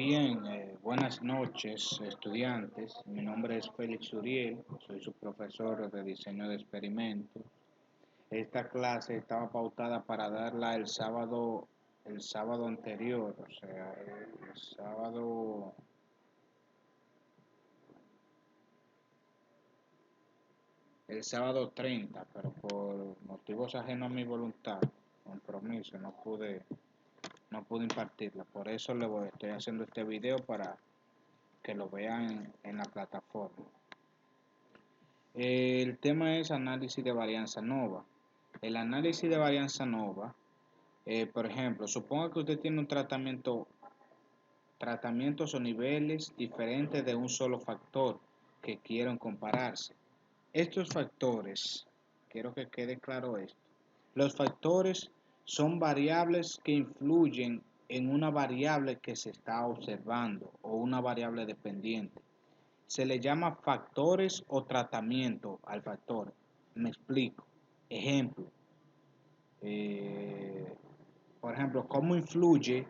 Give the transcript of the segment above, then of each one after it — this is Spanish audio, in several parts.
Bien, buenas noches, estudiantes. Mi nombre es Félix Uriel, soy su profesor de diseño de experimentos. Esta clase estaba pautada para darla el sábado anterior, o sea, el sábado 30, pero por motivos ajenos a mi voluntad, compromiso, no pude impartirla. Por eso estoy haciendo este video para que lo vean en la plataforma. El tema es análisis de varianza nova. El análisis de varianza nova, por ejemplo, suponga que usted tiene un tratamientos o niveles diferentes de un solo factor que quieran compararse. Estos factores, quiero que quede claro esto, los factores son variables que influyen en una variable que se está observando o una variable dependiente. Se le llama factores o tratamiento al factor. Me explico. Ejemplo, eh, por ejemplo, cómo influye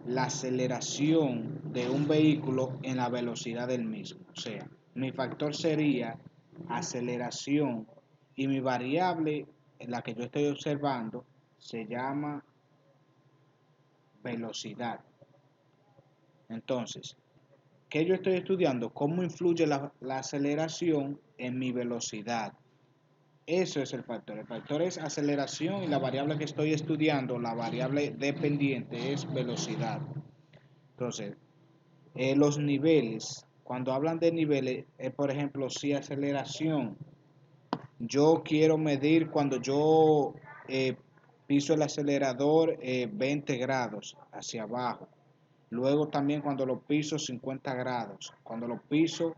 la aceleración de un vehículo en la velocidad del mismo. O sea, mi factor sería aceleración y mi variable, en la que yo estoy observando, se llama velocidad. Entonces, ¿qué yo estoy estudiando? ¿Cómo influye la aceleración en mi velocidad? Eso es el factor. El factor es aceleración y la variable que estoy estudiando, la variable dependiente, es velocidad. Entonces, los niveles, cuando hablan de niveles, por ejemplo, si aceleración, yo quiero medir cuando yo eh, piso el acelerador 20 grados hacia abajo. Luego también cuando lo piso 50 grados. Cuando lo piso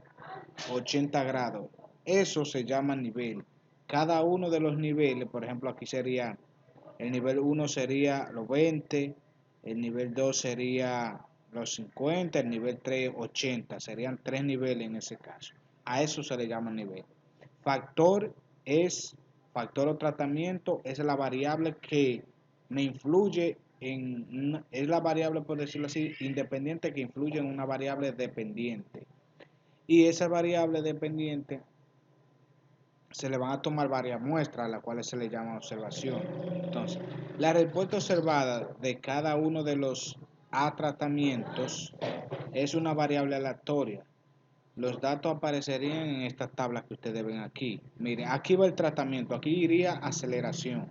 80 grados. Eso se llama nivel. Cada uno de los niveles, por ejemplo, aquí sería, el nivel 1 sería los 20, el nivel 2 sería los 50, el nivel 3 80. Serían tres niveles en ese caso. A eso se le llama nivel. Factor factor o tratamiento es la variable que me influye es la variable, por decirlo así, independiente que influye en una variable dependiente. Y esa variable dependiente se le van a tomar varias muestras, a las cuales se le llama observación. Entonces, la respuesta observada de cada uno de los A tratamientos es una variable aleatoria. Los datos aparecerían en estas tablas que ustedes ven aquí. Miren, aquí va el tratamiento, aquí iría aceleración.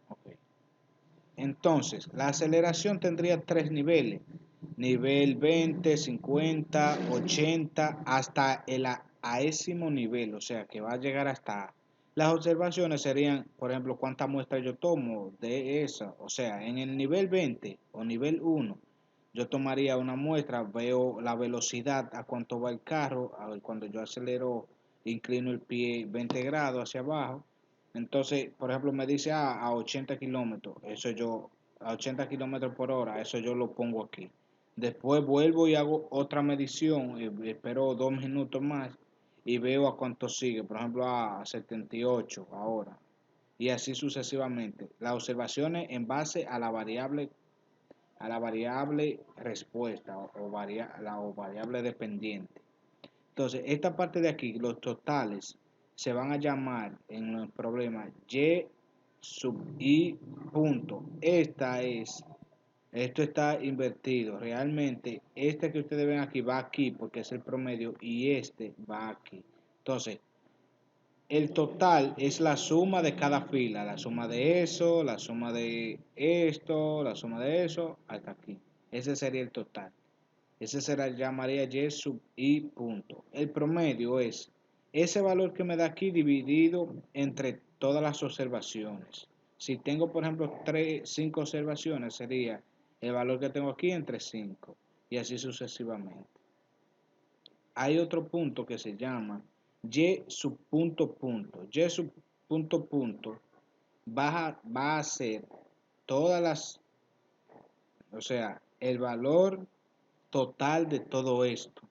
Okay. Entonces, la aceleración tendría tres niveles. Nivel 20, 50, 80, hasta el aésimo nivel, o sea que va a llegar hasta... Las observaciones serían, por ejemplo, cuántas muestras yo tomo de esa, o sea, en el nivel 20 o nivel 1, yo tomaría una muestra, veo la velocidad a cuánto va el carro, a ver, cuando yo acelero, inclino el pie 20 grados hacia abajo, entonces, por ejemplo, me dice a 80 kilómetros, eso yo, a 80 kilómetros por hora, eso yo lo pongo aquí. Después vuelvo y hago otra medición, espero 2 minutos más y veo a cuánto sigue, por ejemplo a 78 ahora, y así sucesivamente. Las observaciones en base a la variable respuesta o variable dependiente. Entonces, esta parte de aquí, los totales, se van a llamar en el problema y sub i punto. Esto está invertido. Realmente, este que ustedes ven aquí va aquí porque es el promedio y este va aquí. Entonces, el total es la suma de cada fila, la suma de eso, la suma de esto, la suma de eso, hasta aquí. Ese sería el total. Ese se le llamaría y sub i punto. El promedio es ese valor que me da aquí dividido entre todas las observaciones. Si tengo, por ejemplo, 5 observaciones, sería el valor que tengo aquí entre 5 y así sucesivamente. Hay otro punto que se llama y sub punto punto. Y sub punto punto va a ser todas las, o sea, el valor total de todo esto.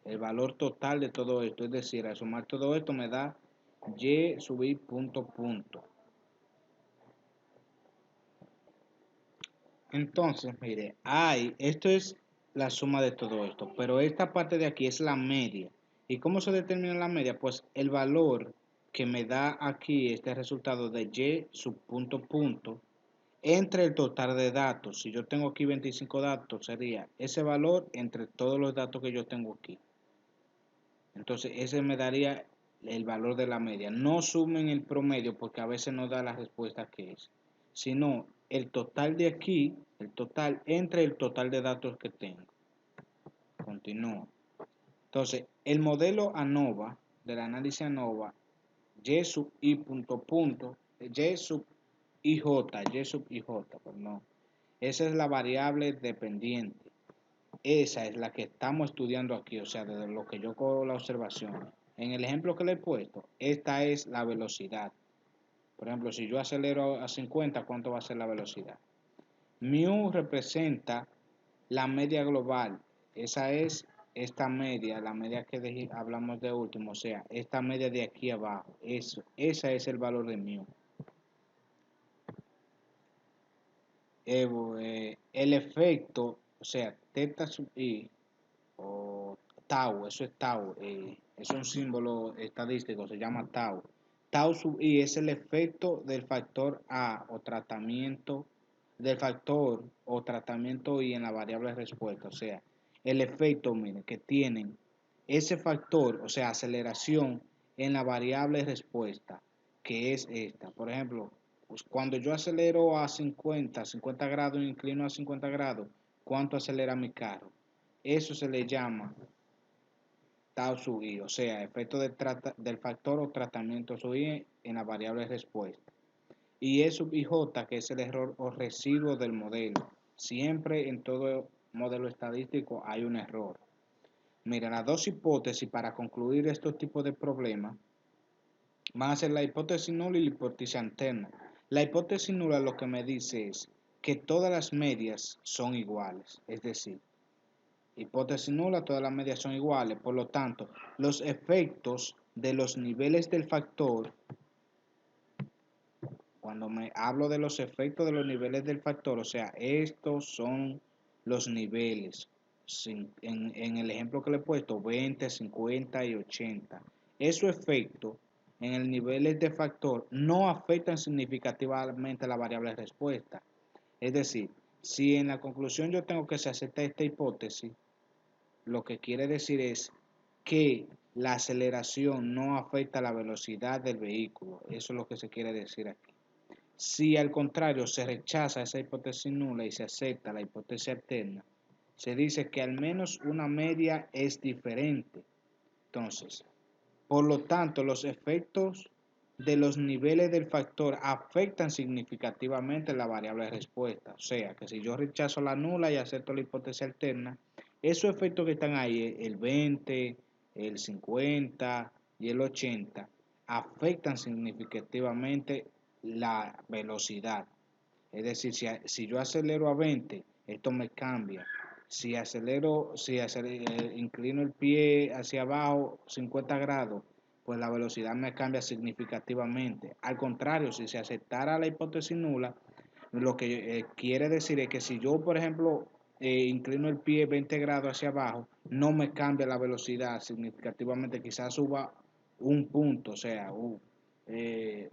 El valor total de todo esto. Es decir, al sumar todo esto me da y sub i punto punto. Entonces, mire, esto es la suma de todo esto, pero esta parte de aquí es la media. ¿Y cómo se determina la media? Pues el valor que me da aquí este resultado de y sub punto punto entre el total de datos. Si yo tengo aquí 25 datos, sería ese valor entre todos los datos que yo tengo aquí. Entonces, ese me daría el valor de la media. No sumen el promedio porque a veces no da la respuesta que es, sino el total de aquí, el total entre el total de datos que tengo. Continúo. Entonces, el modelo ANOVA, del análisis ANOVA, y sub i punto punto, y sub ij, perdón. Esa es la variable dependiente. Esa es la que estamos estudiando aquí, o sea, desde lo que yo cojo la observación. En el ejemplo que le he puesto, esta es la velocidad. Por ejemplo, si yo acelero a 50, ¿cuánto va a ser la velocidad? Mu representa la media global. Esa es esta media, la media que hablamos de último, o sea, esta media de aquí abajo. Ese es el valor de mu. El efecto, o sea, teta sub i, o tau, eso es tau, es un símbolo estadístico, se llama tau. Tau sub i es el efecto del factor A o tratamiento del factor o tratamiento I en la variable respuesta, o sea, el efecto, miren, que tienen ese factor, o sea, aceleración en la variable respuesta, que es esta. Por ejemplo, pues cuando yo acelero a 50 grados, inclino a 50 grados, ¿cuánto acelera mi carro? Eso se le llama tau sub i, o sea, efecto del factor o tratamiento sub i en la variable respuesta. Y E sub ij, que es el error o residuo del modelo. Siempre en todo modelo estadístico hay un error. Mira, las dos hipótesis para concluir estos tipos de problemas van a ser la hipótesis nula y la hipótesis alterna. La hipótesis nula lo que me dice es que todas las medias son iguales, es decir, hipótesis nula, todas las medias son iguales, por lo tanto, los efectos de los niveles del factor, cuando me hablo de los efectos de los niveles del factor, o sea, estos son los niveles, en el ejemplo que le he puesto, 20, 50 y 80, esos efectos en el niveles de factor no afectan significativamente la variable de respuesta. Es decir, si en la conclusión yo tengo que se acepta esta hipótesis, lo que quiere decir es que la aceleración no afecta la velocidad del vehículo. Eso es lo que se quiere decir aquí. Si al contrario se rechaza esa hipótesis nula y se acepta la hipótesis alterna, se dice que al menos una media es diferente. Entonces, por lo tanto, los efectos de los niveles del factor afectan significativamente la variable de respuesta. O sea, que si yo rechazo la nula y acepto la hipótesis alterna, esos efectos que están ahí, el 20, el 50 y el 80, afectan significativamente la velocidad. Es decir, si yo acelero a 20, esto me cambia. Inclino el pie hacia abajo 50 grados, pues la velocidad me cambia significativamente. Al contrario, si se aceptara la hipótesis nula, lo que quiere decir es que si yo, por ejemplo, inclino el pie 20 grados hacia abajo, no me cambia la velocidad significativamente, quizás suba un punto, o sea, eh,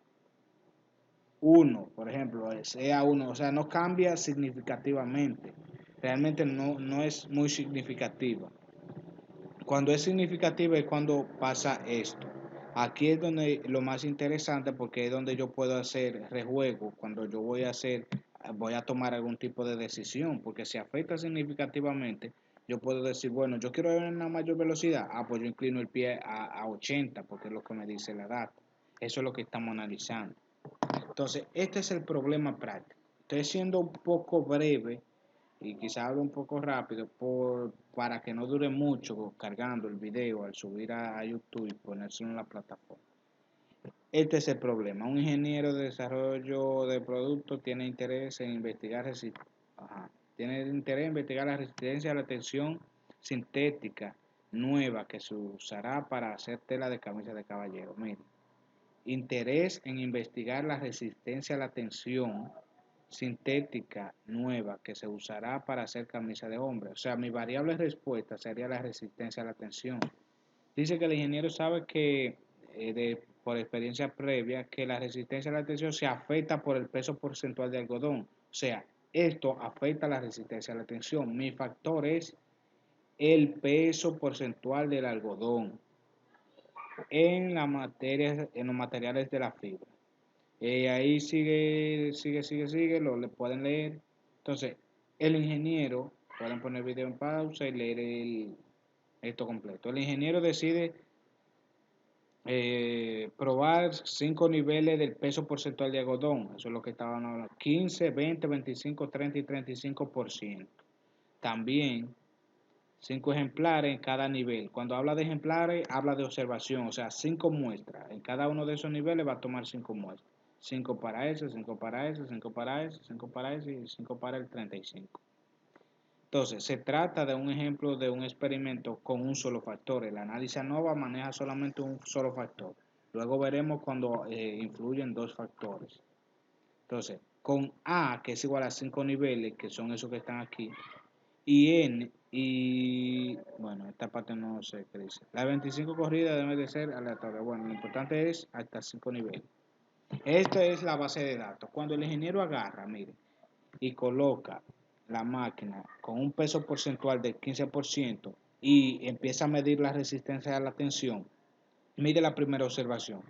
1, por ejemplo, sea 1, o sea, no cambia significativamente. Realmente no es muy significativa. Cuando es significativa es cuando pasa esto. Aquí es donde lo más interesante porque es donde yo puedo hacer rejuego cuando yo voy a tomar algún tipo de decisión, porque si afecta significativamente, yo puedo decir, bueno, yo quiero una mayor velocidad, pues yo inclino el pie a 80 porque es lo que me dice la data. Eso es lo que estamos analizando. Entonces, este es el problema práctico. Estoy siendo un poco breve y quizá hablo un poco rápido para que no dure mucho cargando el video al subir a YouTube y ponérselo en la plataforma. Este es el problema. Un ingeniero de desarrollo de productos tiene interés en investigar la resistencia a la tensión sintética nueva que se usará para hacer tela de camisa de caballero. Miren, interés en investigar la resistencia a la tensión sintética nueva que se usará para hacer camisa de hombre. O sea, mi variable respuesta sería la resistencia a la tensión. Dice que el ingeniero sabe que, por experiencia previa, que la resistencia a la tensión se afecta por el peso porcentual de algodón. O sea, esto afecta la resistencia a la tensión. Mi factor es el peso porcentual del algodón en la materia, en los materiales de la fibra. Ahí sigue, le pueden leer. Entonces, el ingeniero, pueden poner el video en pausa y leer esto completo. El ingeniero decide probar 5 niveles del peso porcentual de algodón. Eso es lo que estaban hablando. 15, 20, 25, 30 y 35%. También 5 ejemplares en cada nivel. Cuando habla de ejemplares, habla de observación, o sea, 5 muestras. En cada uno de esos niveles va a tomar 5 muestras. 5 para ese, 5 para ese, 5 para ese, 5 para ese y 5 para el 35. Entonces, se trata de un ejemplo de un experimento con un solo factor. El análisis ANOVA maneja solamente un solo factor. Luego veremos cuando influyen dos factores. Entonces, con A, que es igual a 5 niveles, que son esos que están aquí, y N, y bueno, esta parte no sé qué dice. Las 25 corridas deben de ser aleatorias. Bueno, lo importante es hasta 5 niveles. Esta es la base de datos. Cuando el ingeniero agarra, mire, y coloca la máquina con un peso porcentual del 15% y empieza a medir la resistencia a la tensión, mide la primera observación,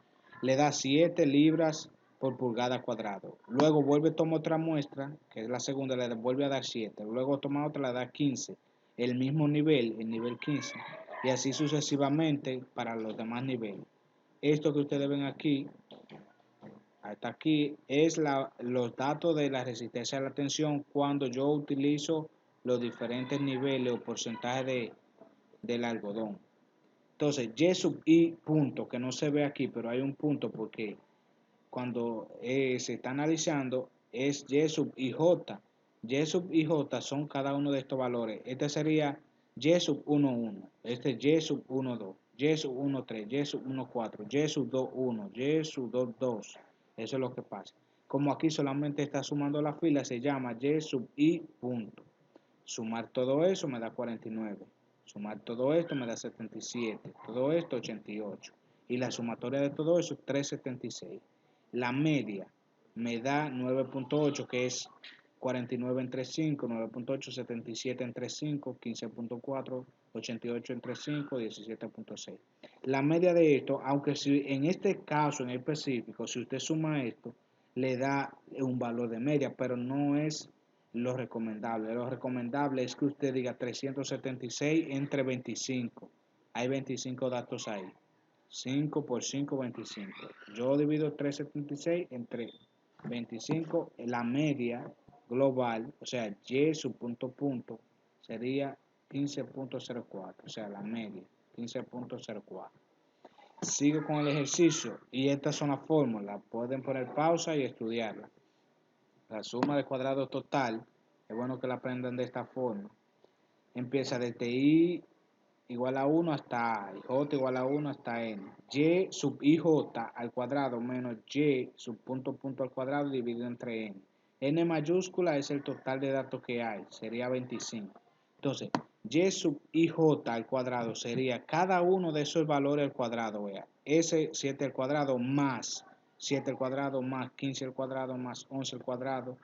le da 7 libras por pulgada cuadrado. Luego vuelve a tomar otra muestra, que es la segunda, le vuelve a dar 7. Luego toma otra, le da 15. El mismo nivel, el nivel 15. Y así sucesivamente para los demás niveles. Esto que ustedes ven aquí, hasta aquí, es los datos de la resistencia a la tensión cuando yo utilizo los diferentes niveles o porcentajes del algodón. Entonces, Y sub I punto, que no se ve aquí, pero hay un punto porque cuando se está analizando es Y sub IJ. Y sub IJ son cada uno de estos valores. Este sería Y sub 1,1, este es Y sub 1,2, Y sub 1,3, Y sub 1,4, Y sub 2,1, Y sub 2,2. Eso es lo que pasa. Como aquí solamente está sumando la fila, se llama Y sub I punto. Sumar todo eso me da 49. Sumar todo esto me da 77. Todo esto 88. Y la sumatoria de todo eso 376. La media me da 9.8, que es 49 entre 5, 9.8, 77 entre 5, 15.4, 88 entre 5, 17.6. La media de esto, aunque si en este caso en específico, si usted suma esto, le da un valor de media, pero no es lo recomendable. Lo recomendable es que usted diga 376 entre 25. Hay 25 datos ahí. 5 por 5, 25. Yo divido 376 entre 25. La media global, o sea, Y su punto, sería 15.04. O sea, la media, 15.04. Sigo con el ejercicio y estas son las fórmulas. Pueden poner pausa y estudiarla. La suma de cuadrado total, es bueno que la aprendan de esta forma. Empieza desde I igual a 1 hasta A, y J igual a 1 hasta N. Y sub IJ al cuadrado menos Y sub punto al cuadrado dividido entre N. N mayúscula es el total de datos que hay, sería 25. Entonces, Y sub IJ al cuadrado sería cada uno de esos valores al cuadrado, vea. S 7 al cuadrado más 7 al cuadrado más 15 al cuadrado más 11 al cuadrado,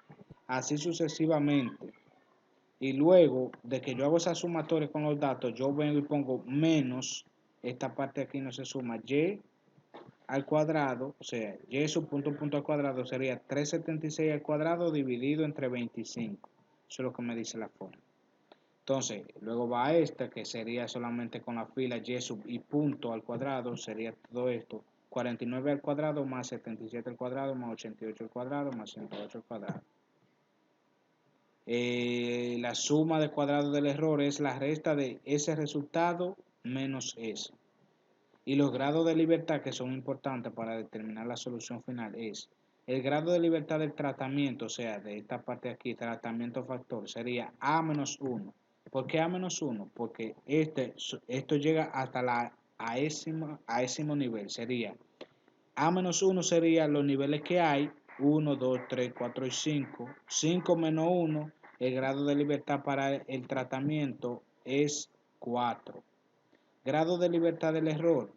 así sucesivamente. Y luego de que yo hago esa sumatoria con los datos, yo vengo y pongo menos, esta parte aquí no se suma, Y al cuadrado, o sea, Y sub punto al cuadrado sería 376 al cuadrado dividido entre 25. Eso es lo que me dice la forma. Entonces, luego va esta, que sería solamente con la fila Y sub I punto al cuadrado, sería todo esto, 49 al cuadrado más 77 al cuadrado más 88 al cuadrado más 108 al cuadrado. La suma de cuadrado del error es la resta de ese resultado menos eso. Y los grados de libertad que son importantes para determinar la solución final es el grado de libertad del tratamiento, o sea, de esta parte de aquí, tratamiento factor, sería A menos 1. ¿Por qué A menos 1? Porque esto llega hasta a ese nivel, sería A menos 1 serían los niveles que hay, 1, 2, 3, 4 y 5. 5 menos 1, el grado de libertad para el tratamiento es 4. Grado de libertad del error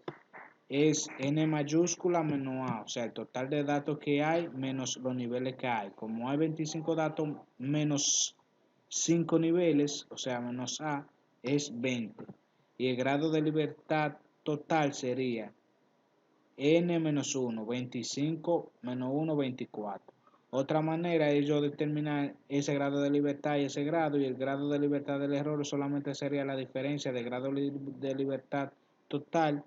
es n mayúscula menos a, o sea, el total de datos que hay menos los niveles que hay. Como hay 25 datos menos 5 niveles, o sea, menos a, es 20. Y el grado de libertad total sería n menos 1, 25 menos 1, 24. Otra manera es yo determinar ese grado de libertad y ese grado, y el grado de libertad del error solamente sería la diferencia del grado de libertad total,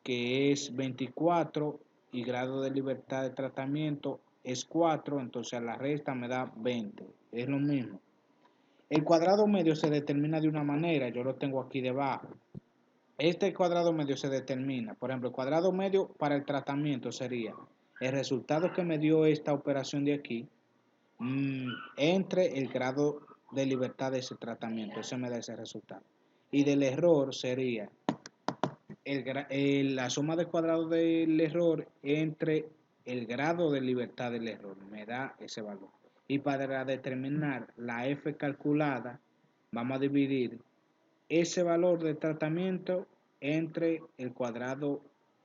que es 24, y grado de libertad de tratamiento es 4, entonces a la resta me da 20. Es lo mismo. El cuadrado medio se determina de una manera, yo lo tengo aquí debajo. Este cuadrado medio se determina, por ejemplo, el cuadrado medio para el tratamiento sería el resultado que me dio esta operación de aquí entre el grado de libertad de ese tratamiento, ese me da ese resultado. Y del error sería la suma de cuadrado del error entre el grado de libertad del error, me da ese valor. Y para determinar la F calculada, vamos a dividir ese valor de tratamiento entre el cuadrado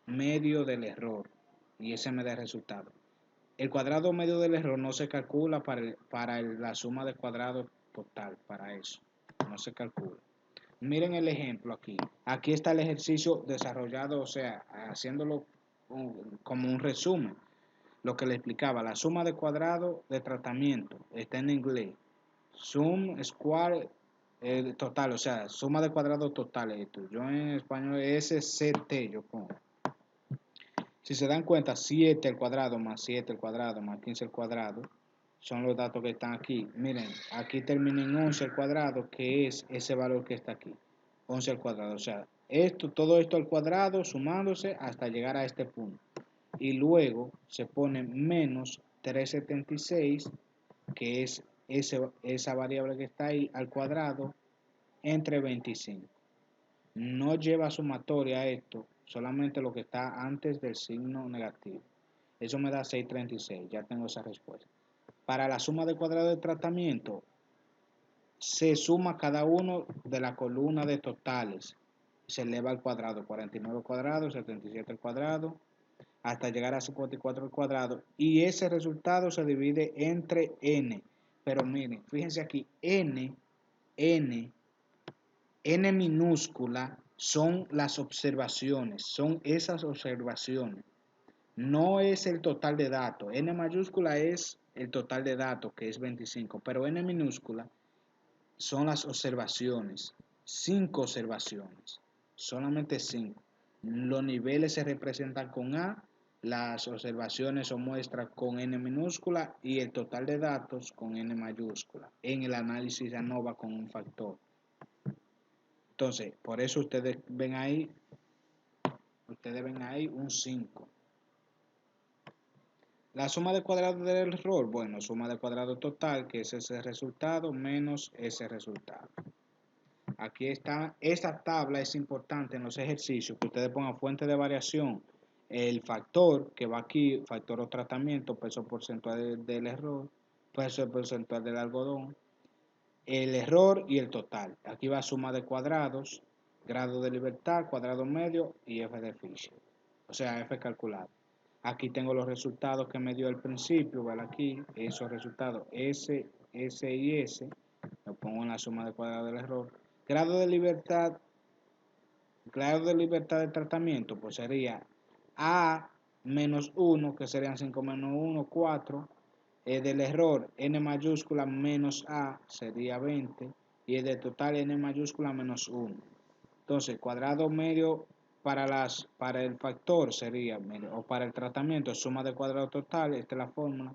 medio del error, y ese me da el resultado. El cuadrado medio del error no se calcula para la suma de cuadrado total, para eso no se calcula. Miren el ejemplo aquí. Aquí está el ejercicio desarrollado, o sea, haciéndolo como un resumen. Lo que le explicaba, la suma de cuadrado de tratamiento está en inglés. Sum square total, o sea, suma de cuadrado total. Esto. Yo en español es SCT, yo pongo. Si se dan cuenta, 7 al cuadrado más 7 al cuadrado más 15 al cuadrado son los datos que están aquí. Miren, aquí termina en 11 al cuadrado, que es ese valor que está aquí. 11 al cuadrado, o sea, todo esto al cuadrado sumándose hasta llegar a este punto. Y luego se pone menos 376, que es esa variable que está ahí al cuadrado, entre 25. No lleva sumatoria esto, solamente lo que está antes del signo negativo. Eso me da 636, ya tengo esa respuesta. Para la suma de cuadrado de tratamiento, se suma cada uno de la columna de totales. Se eleva al cuadrado, 49 al cuadrado, 77 al cuadrado, hasta llegar a 54 al cuadrado. Y ese resultado se divide entre n. Pero miren, fíjense aquí, n minúscula son las observaciones, son esas observaciones. No es el total de datos. N mayúscula es el total de datos, que es 25, pero n minúscula son las observaciones. 5 observaciones, solamente 5. Los niveles se representan con A, las observaciones o muestras con n minúscula y el total de datos con n mayúscula. En el análisis ANOVA con un factor. Entonces, por eso ustedes ven ahí un 5. La suma de cuadrado del error, bueno, suma de cuadrado total, que es ese resultado, menos ese resultado. Aquí está, esta tabla es importante en los ejercicios, que ustedes pongan fuente de variación, el factor que va aquí, factor o tratamiento, peso porcentual del error, peso porcentual del algodón, el error y el total. Aquí va suma de cuadrados, grado de libertad, cuadrado medio y F de Fisher. O sea, F calculado. Aquí tengo los resultados que me dio al principio, ¿vale? Aquí, esos resultados S, S y S, lo pongo en la suma de cuadrado del error. Grado de libertad de tratamiento, pues sería A menos 1, que serían 5 menos 1, 4. Del error, n mayúscula menos A sería 20. Y el de total, n mayúscula menos 1. Entonces, cuadrado medio para el factor sería, o para el tratamiento, suma de cuadrado total, esta es la fórmula,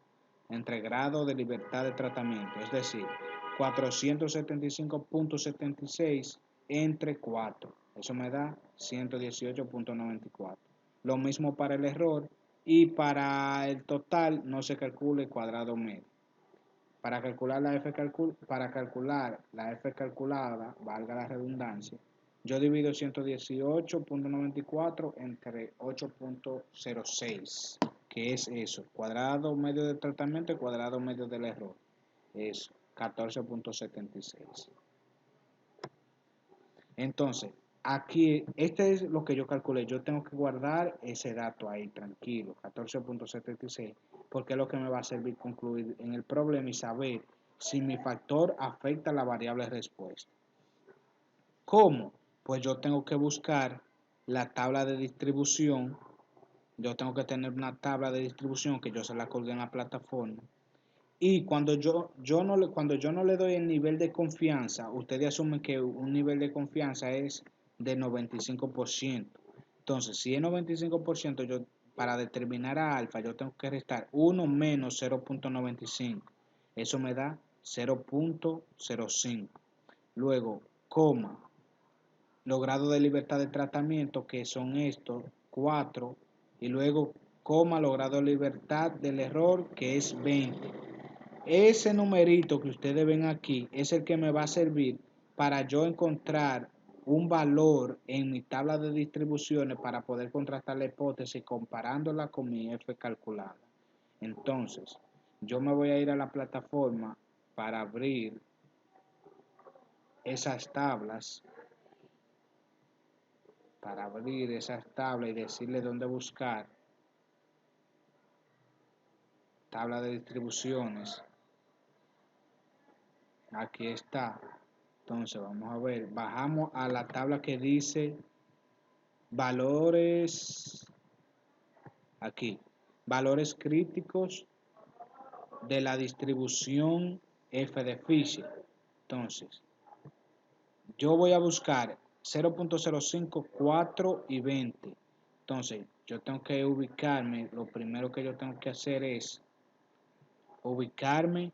entre grado de libertad de tratamiento, es decir, 475.76 entre 4. Eso me da 118.94. Lo mismo para el error, y para el total no se calcula el cuadrado medio. Para calcular la F calculada, valga la redundancia, Yo divido 118.94 entre 8.06, que es eso, cuadrado medio del tratamiento y cuadrado medio del error. Es 14.76. Entonces, aquí, este es lo que yo calculé. Yo tengo que guardar ese dato ahí, tranquilo, 14.76, porque es lo que me va a servir concluir en el problema y saber si mi factor afecta a la variable respuesta. ¿Cómo? Pues yo tengo que buscar la tabla de distribución. Yo tengo que tener una tabla de distribución que yo se la colgué en la plataforma. Y cuando yo no le doy el nivel de confianza, ustedes asumen que un nivel de confianza es de 95%. Entonces, si es 95%, yo para determinar a alfa, yo tengo que restar 1 menos 0.95. Eso me da 0.05. Luego, coma, los grados de libertad de tratamiento, que son estos 4, y luego, coma, los grados de libertad del error, que es 20. Ese numerito que ustedes ven aquí es el que me va a servir para yo encontrar un valor en mi tabla de distribuciones para poder contrastar la hipótesis comparándola con mi F calculada. Entonces, yo me voy a ir a la plataforma para abrir esas tablas, y decirle dónde buscar tabla de distribuciones. Aquí está. Entonces vamos a ver, bajamos a la tabla que dice valores, aquí, valores críticos de la distribución F de Fisher. Entonces, yo voy a buscar 0.05, 4 y 20. Entonces, yo tengo que ubicarme, lo primero que yo tengo que hacer es ubicarme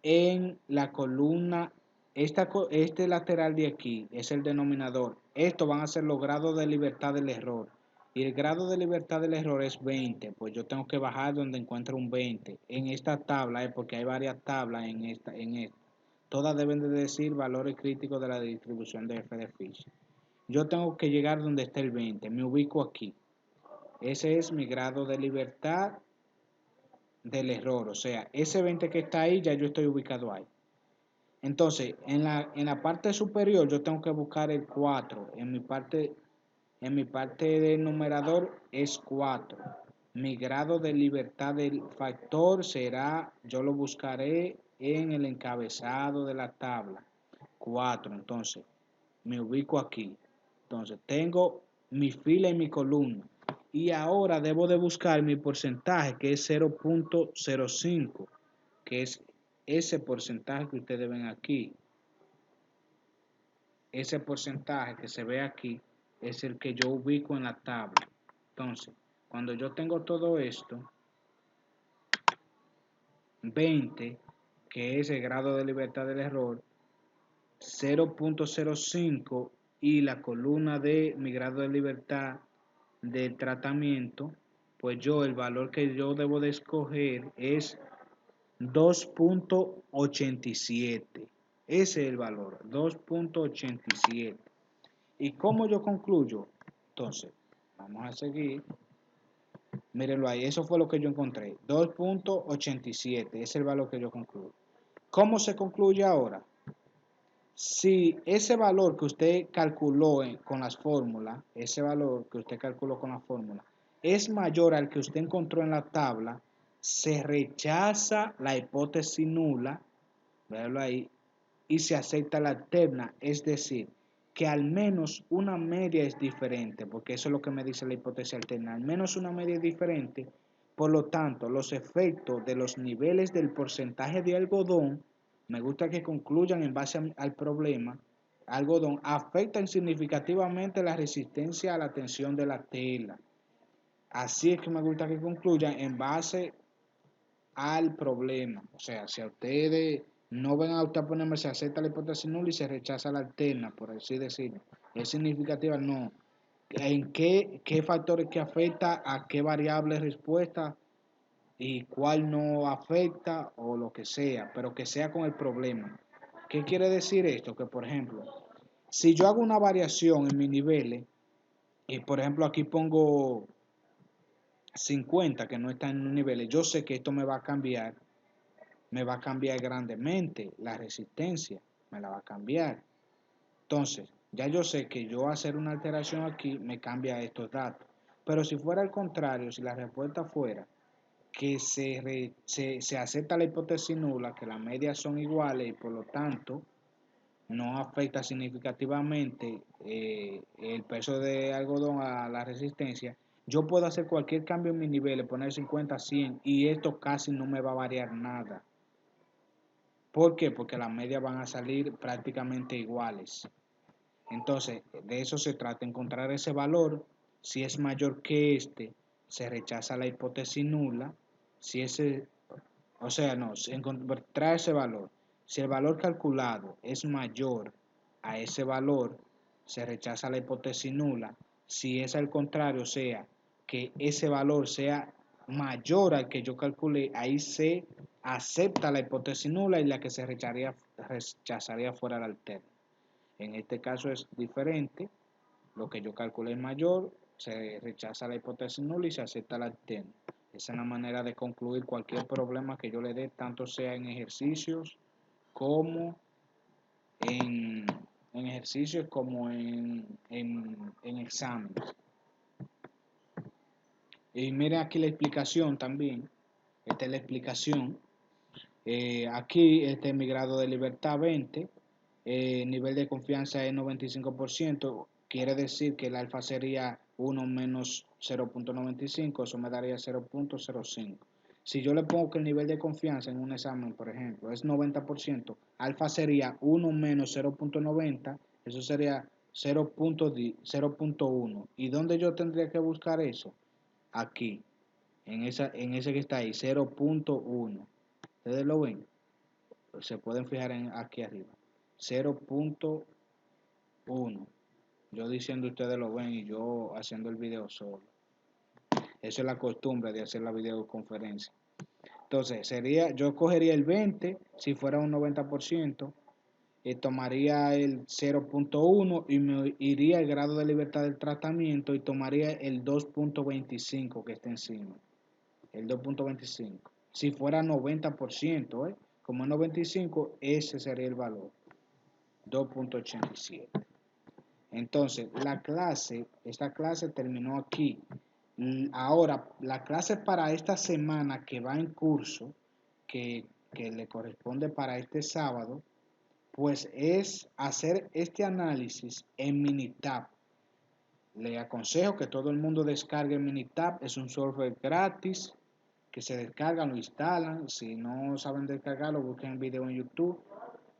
en la columna, este lateral de aquí es el denominador. Estos van a ser los grados de libertad del error. Y el grado de libertad del error es 20. Pues yo tengo que bajar donde encuentro un 20. En esta tabla, porque hay varias tablas en esta. Todas deben de decir valores críticos de la distribución de F de Fisher. Yo tengo que llegar donde está el 20. Me ubico aquí. Ese es mi grado de libertad del error. O sea, ese 20 que está ahí, ya yo estoy ubicado ahí. Entonces, en la parte superior yo tengo que buscar el 4. En mi parte del numerador es 4. Mi grado de libertad del factor será, yo lo buscaré en el encabezado de la tabla. 4. Entonces, me ubico aquí. Entonces, tengo mi fila y mi columna. Y ahora debo de buscar mi porcentaje, que es 0.05, que es ese porcentaje que ustedes ven aquí. Ese porcentaje que se ve aquí es el que yo ubico en la tabla. Entonces, cuando yo tengo todo esto, 20, que es el grado de libertad del error, 0.05 y la columna de mi grado de libertad del tratamiento, pues el valor que yo debo de escoger es 2.87. Ese es el valor, 2.87. ¿Y cómo yo concluyo? Entonces, vamos a seguir. Mírenlo ahí, eso fue lo que yo encontré. 2.87 es el valor que yo concluyo. ¿Cómo se concluye ahora? Si ese valor que usted calculó con las fórmulas, ese valor que usted calculó con la fórmula, es mayor al que usted encontró en la tabla, se rechaza la hipótesis nula, véanlo ahí, y se acepta la alterna, es decir, que al menos una media es diferente, porque eso es lo que me dice la hipótesis alterna, al menos una media es diferente, por lo tanto, los efectos de los niveles del porcentaje de algodón, me gusta que concluyan en base al problema, algodón, afectan significativamente la resistencia a la tensión de la tela. Así es que me gusta que concluyan en base al problema. O sea, si a ustedes no ven a usted ponerme, se acepta la hipótesis nula y se rechaza la alterna, por así decirlo. ¿Es significativa? No. ¿En qué factores que afecta a qué variable respuesta y cuál no afecta o lo que sea, pero que sea con el problema? ¿Qué quiere decir esto? Que, por ejemplo, Si yo hago una variación en mis niveles, y por ejemplo aquí pongo 50 que no está en un nivel, yo sé que esto me va a cambiar grandemente la resistencia, me la va a cambiar. Entonces, ya yo sé que yo hacer una alteración aquí me cambia estos datos. Pero si fuera al contrario, si la respuesta fuera que se acepta la hipótesis nula, que las medias son iguales y por lo tanto no afecta significativamente el peso de algodón a la resistencia, yo puedo hacer cualquier cambio en mis niveles, poner 50, 100 y esto casi no me va a variar nada. ¿Por qué? Porque las medias van a salir prácticamente iguales. Entonces, de eso se trata, encontrar ese valor. Si es mayor que este, se rechaza la hipótesis nula. Si ese, o sea, no, encontrar ese valor. Si el valor calculado es mayor a ese valor, se rechaza la hipótesis nula. Si es al contrario, o sea, que ese valor sea mayor al que yo calculé, ahí se acepta la hipótesis nula y la que se rechazaría fuera la alterna. En este caso es diferente, lo que yo calculé es mayor, se rechaza la hipótesis nula y se acepta la alterna. Esa es la manera de concluir cualquier problema que yo le dé, tanto sea en ejercicios como en, en ejercicios como en exámenes. Y miren aquí la explicación también. Esta es la explicación. Aquí este es mi grado de libertad 20. Nivel de confianza es 95%. Quiere decir que el alfa sería 1 menos 0.95. Eso me daría 0.05. Si yo le pongo que el nivel de confianza en un examen, por ejemplo, es 90%, alfa sería 1 menos 0.90, eso sería 0.1. ¿Y dónde yo tendría que buscar eso? Aquí, en ese que está ahí, 0.1. ¿Ustedes lo ven? Se pueden fijar aquí arriba. 0.1. Yo diciendo ustedes lo ven y yo haciendo el video solo. Esa es la costumbre de hacer la videoconferencia. Entonces, yo cogería el 20 si fuera un 90%, tomaría el 0.1 y me iría al grado de libertad del tratamiento y tomaría el 2.25 que está encima. El 2.25. Si fuera 90%, como es 95, ese sería el valor. 2.87. Entonces, esta clase terminó aquí. Ahora, la clase para esta semana que va en curso, que le corresponde para este sábado, pues es hacer este análisis en Minitab. Le aconsejo que todo el mundo descargue Minitab, es un software gratis que se descargan, lo instalan. Si no saben descargarlo, busquen el video en YouTube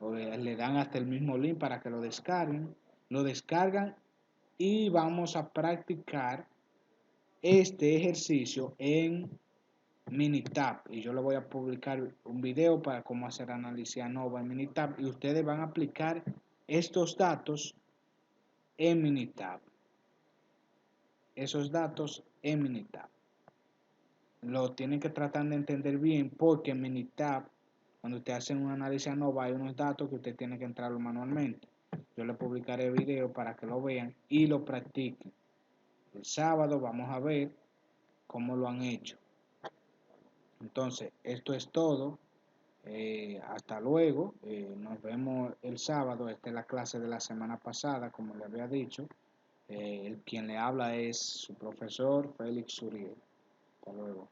o le dan hasta el mismo link para que lo descarguen. Lo descargan y vamos a practicar este ejercicio en Minitab. Y yo le voy a publicar un video para cómo hacer análisis ANOVA en Minitab y ustedes van a aplicar estos datos en Minitab. Esos datos en Minitab. Lo tienen que tratar de entender bien porque en Minitab, cuando usted hace un análisis ANOVA, hay unos datos que usted tiene que entrarlo manualmente. Yo le publicaré el video para que lo vean y lo practiquen. El sábado vamos a ver cómo lo han hecho. Entonces, esto es todo. Hasta luego. Nos vemos el sábado. Esta es la clase de la semana pasada, como le había dicho. Quien le habla es su profesor Félix Uriel. Hasta luego.